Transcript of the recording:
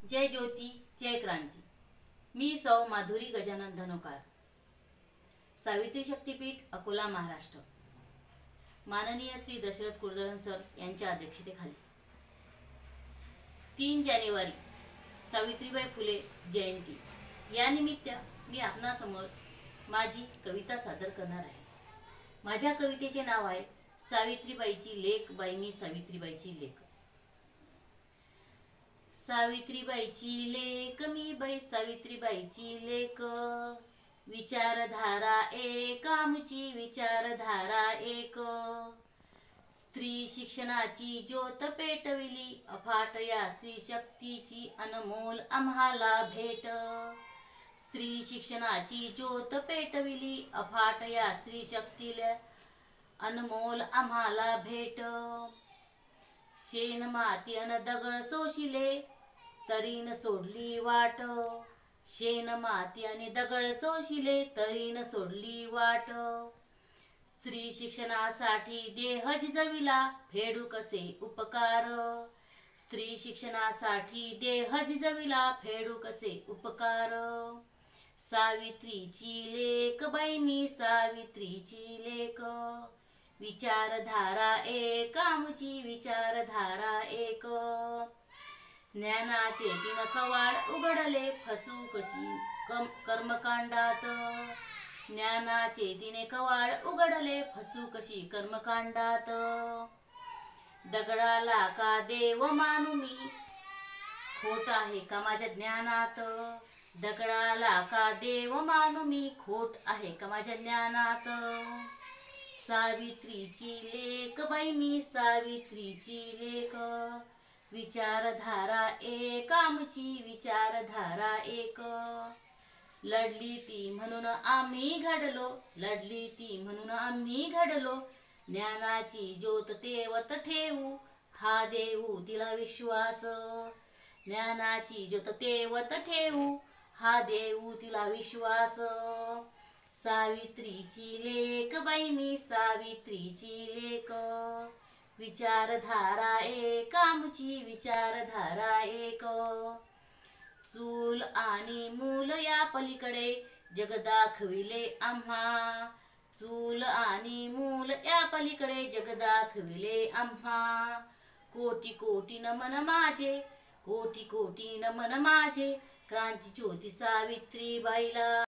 जय ज्योती जय क्रांती। मी सौ माधुरी गजानन धनोकार, सावित्री शक्तीपीठ अकोला महाराष्ट्र। माननीय श्री दशरथ कुलकर्णी सर यांच्या अध्यक्षतेखाली 3 जानेवारी सावित्रीबाई फुले जयंती या निमित्त मी आपणासमोर माझी कविता सादर करणार आहे। माझ्या कवितेचे नाव आहे सावित्रीबाईची लेक बाई मी सावित्रीबाईची लेक। सावित्रीबाईची लेक मी बाई सावित्रीबाईची लेक, विचारधारा एक आमची विचारधारा एक। स्त्री शिक्षणाची ज्योत पेटविली अफाट या स्त्री शक्तीची अनमोल आम्हाला भेट। स्त्री शिक्षणाची ज्योत पेटविली अफाट या स्त्री शक्तीला अनमोल आम्हाला भेट। शेण माती अन दगड सोशिले तरी न सोडली वाट, शेण माती आणि दगड सोशिले तरी न सोडली वाट। स्त्री शिक्षणासाठी देह झिजविला फेडू कसे उपकार, स्त्री शिक्षणासाठी देह झिजविला फेडू कसे उपकार। सावित्रीची लेक बाई मी सावित्रीची लेक, विचारधारा एक आमची विचारधारा एक। ज्ञानाचे 3 कवाड उघडले फसू कशी कर्मकांडात, ज्ञानाचे 3 कवाड उघडले फसू कशी कर्मकांडात। दगडाला का देव मानू मी खोट आहे का माझ्या ज्ञानात, दगडाला का देव मानू मी खोट आहे का माझ्या ज्ञानात। सावित्रीची लेक बाई मी सावित्रीची लेक, विचारधारा एक आमची विचारधारा एक। लढली ती म्हणून आम्ही घडलो, लढली ती म्हणून आम्ही घडलो, ज्ञानाची ज्योत तेवत ठेवू हा देऊ तिला विश्वास। ज्ञानाची ज्योत तेवत ठेवू हा देऊ तिला विश्वास। सावित्रीची लेक बाई मी सावित्रीची लेक, विचारधारा एक आमची विचारधारा एक। चूल आणि मूल या पलीकडे जग दाखविले आम्हा, चूल आणि मूल या पलीकडे जग दाखविले आम्हा। कोटी कोटी नमन माझे, कोटी कोटी नमन माझे, क्रांती ज्योती सावित्रीबाईला।